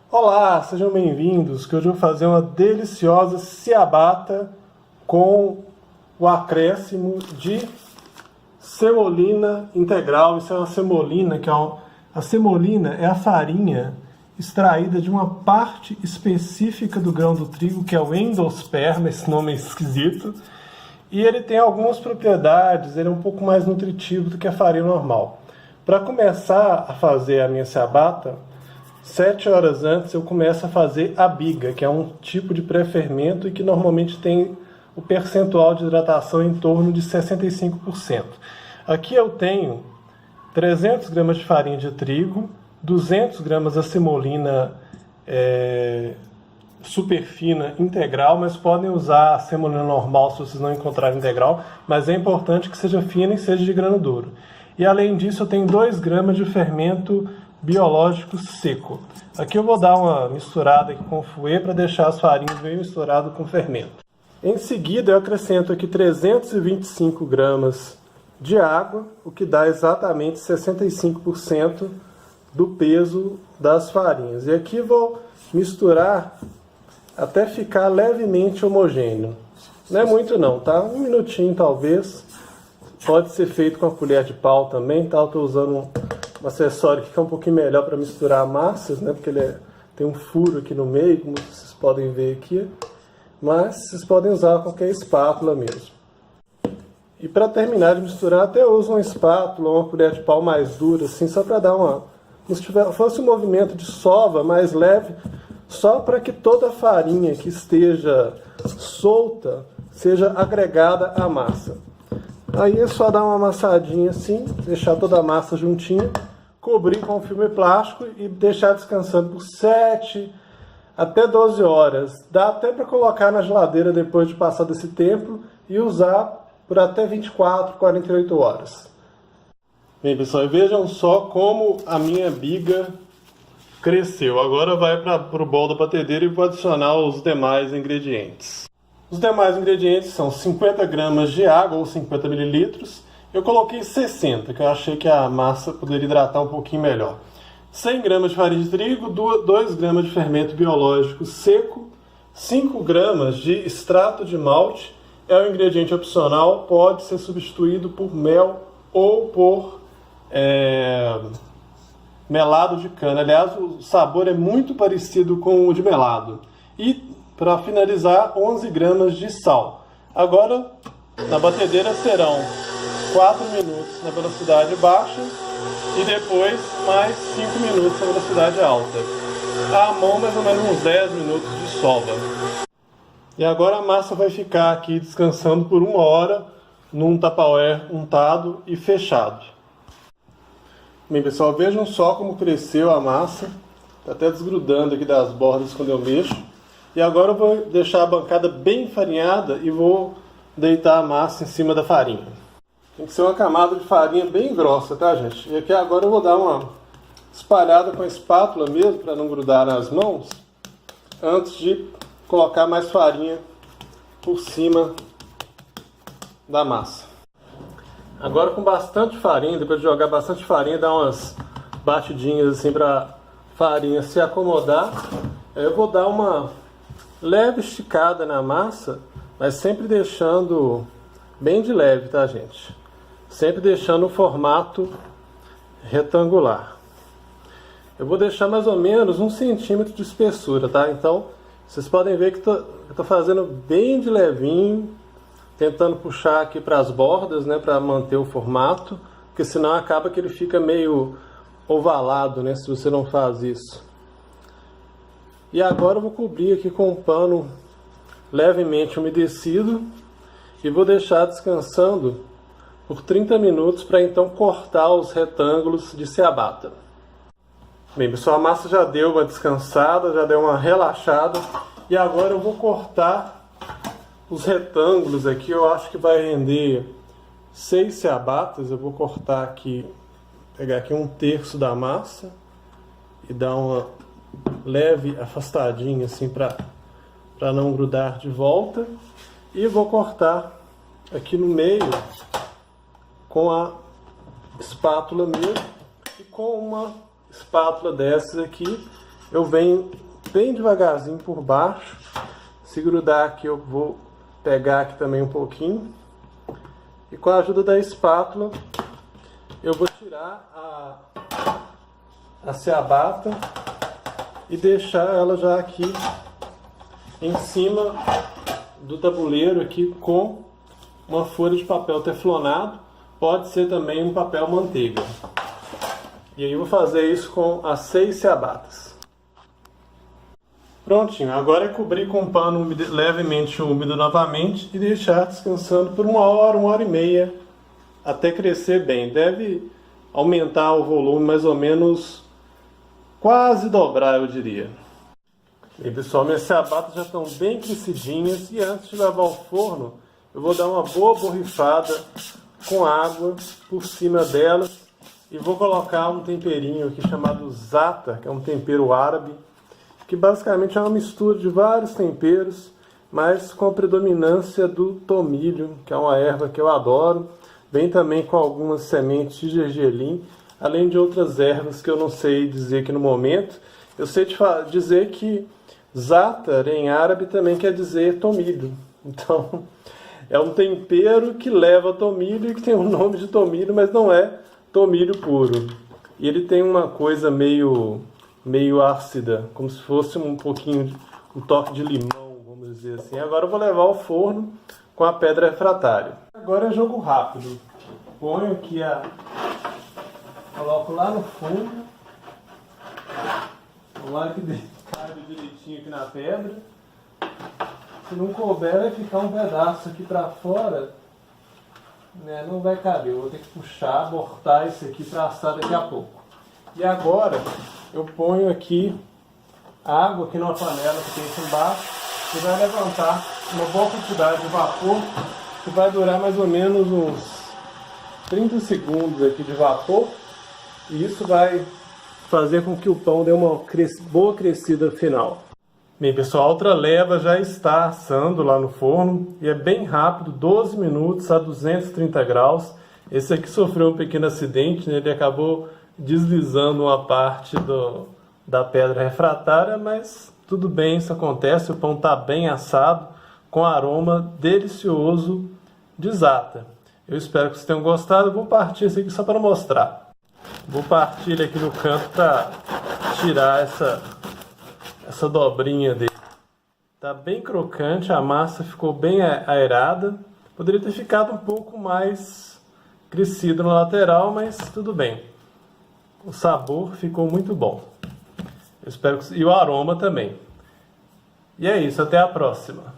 Olá, sejam bem-vindos, que hoje eu vou fazer uma deliciosa ciabatta com o acréscimo de semolina integral. Isso é uma semolina, a semolina é a farinha extraída de uma parte específica do grão do trigo, que é o endosperma, esse nome é esquisito, e ele tem algumas propriedades, ele é um pouco mais nutritivo do que a farinha normal. Para começar a fazer a minha ciabatta, 7 horas antes eu começo a fazer a biga, que é um tipo de pré-fermento e que normalmente tem o percentual de hidratação em torno de 65%. Aqui eu tenho 300 gramas de farinha de trigo, 200 gramas da semolina super fina integral, mas podem usar a semolina normal se vocês não encontrarem integral, mas é importante que seja fina e seja de grano duro. E além disso eu tenho 2 gramas de fermento biológico seco. Aqui eu vou dar uma misturada aqui com o fouet para deixar as farinhas bem misturadas com o fermento. Em seguida eu acrescento aqui 325 gramas de água, o que dá exatamente 65% do peso das farinhas. E aqui vou misturar até ficar levemente homogêneo. Não é muito não, tá? Um minutinho talvez. Pode ser feito com a colher de pau também, tá? Eu estou usando um acessório que é um pouquinho melhor para misturar massas, né? Porque ele tem um furo aqui no meio, como vocês podem ver aqui. Mas vocês podem usar qualquer espátula mesmo. E para terminar de misturar, até uso uma espátula ou uma colher de pau mais dura, assim, só para dar uma... Como se fosse um movimento de sova mais leve, só para que toda a farinha que esteja solta seja agregada à massa. Aí é só dar uma amassadinha assim, deixar toda a massa juntinha, cobrir com filme plástico e deixar descansando por 7 até 12 horas. Dá até para colocar na geladeira depois de passar desse tempo e usar por até 24, 48 horas. Bem, pessoal, vejam só como a minha biga cresceu. Agora vai para o bol da batedeira e vou adicionar os demais ingredientes. Os demais ingredientes são 50 gramas de água ou 50 mililitros. Eu coloquei 60, que eu achei que a massa poderia hidratar um pouquinho melhor. 100 gramas de farinha de trigo, 2 gramas de fermento biológico seco, 5 gramas de extrato de malte. É um ingrediente opcional, pode ser substituído por mel ou por melado de cana. Aliás, o sabor é muito parecido com o de melado. E, para finalizar, 11 gramas de sal. Agora, na batedeira serão 4 minutos na velocidade baixa e depois mais 5 minutos na velocidade alta. À mão, mais ou menos uns 10 minutos de sova. E agora a massa vai ficar aqui descansando por 1 hora num Tupperware untado e fechado. Bem, pessoal, vejam só como cresceu a massa. Está até desgrudando aqui das bordas quando eu mexo. E agora eu vou deixar a bancada bem enfarinhada e vou deitar a massa em cima da farinha. Tem que ser uma camada de farinha bem grossa, tá, gente? E aqui agora eu vou dar uma espalhada com a espátula mesmo, para não grudar nas mãos, antes de colocar mais farinha por cima da massa. Agora com bastante farinha, depois de jogar bastante farinha, dá umas batidinhas assim para a farinha se acomodar. Eu vou dar uma leve esticada na massa, mas sempre deixando bem de leve, tá, gente? Sempre deixando o formato retangular. Eu vou deixar mais ou menos 1 centímetro de espessura, tá? Então, vocês podem ver que eu tô fazendo bem de levinho, tentando puxar aqui para as bordas, né, para manter o formato, porque senão acaba que ele fica meio ovalado, né, se você não faz isso. E agora eu vou cobrir aqui com um pano levemente umedecido e vou deixar descansando por 30 minutos para então cortar os retângulos de ciabatta. Bem, pessoal, a massa já deu uma descansada, já deu uma relaxada e agora eu vou cortar os retângulos aqui. Eu acho que vai render 6 ciabattas. Eu vou cortar aqui, pegar aqui 1/3 da massa e dar uma leve afastadinha assim para não grudar de volta. E vou cortar aqui no meio com a espátula mesmo e com uma espátula dessas aqui eu venho bem devagarzinho por baixo. Se grudar aqui, eu vou pegar aqui também um pouquinho. E com a ajuda da espátula, eu vou tirar a ciabatta e deixar ela já aqui em cima do tabuleiro aqui com uma folha de papel teflonado. Pode ser também um papel manteiga. E aí eu vou fazer isso com as 6 ciabattas. Prontinho, agora é cobrir com um pano levemente úmido novamente e deixar descansando por 1 hora e meia, até crescer bem. Deve aumentar o volume mais ou menos, quase dobrar, eu diria. E pessoal, minhas ciabattas já estão bem crescidinhas e antes de levar ao forno, eu vou dar uma boa borrifada com água por cima delas e vou colocar um temperinho aqui chamado za'atar, que é um tempero árabe, que basicamente é uma mistura de vários temperos, mas com a predominância do tomilho, que é uma erva que eu adoro. Vem também com algumas sementes de gergelim, além de outras ervas que eu não sei dizer aqui no momento. Eu sei dizer que za'atar em árabe também quer dizer tomilho. Então, é um tempero que leva tomilho e que tem o nome de tomilho, mas não é tomilho puro. E ele tem uma coisa meio ácida, como se fosse um toque de limão, vamos dizer assim. Agora eu vou levar ao forno com a pedra refratária. Agora é jogo rápido. Ponho aqui coloco lá no fundo. Tomara que caiba direitinho aqui na pedra. Se não couber, vai ficar um pedaço aqui para fora, né? Não vai caber. Eu vou ter que puxar, abortar isso aqui para assar daqui a pouco. E agora eu ponho aqui água aqui numa panela que tem aqui embaixo e vai levantar uma boa quantidade de vapor que vai durar mais ou menos uns 30 segundos aqui de vapor, e isso vai fazer com que o pão dê uma boa crescida final. Bem pessoal, a outra leva já está assando lá no forno e é bem rápido, 12 minutos a 230 graus. Esse aqui sofreu um pequeno acidente, né? Ele acabou deslizando uma parte da pedra refratária, mas tudo bem, isso acontece. O pão está bem assado, com aroma delicioso de za'atar. Eu espero que vocês tenham gostado. Eu vou partir esse aqui só para mostrar. Vou partir ele aqui no canto para tirar essa dobrinha dele. Tá bem crocante, a massa ficou bem aerada. Poderia ter ficado um pouco mais crescido na lateral, mas tudo bem. O sabor ficou muito bom. Eu espero que... E o aroma também. E é isso, até a próxima.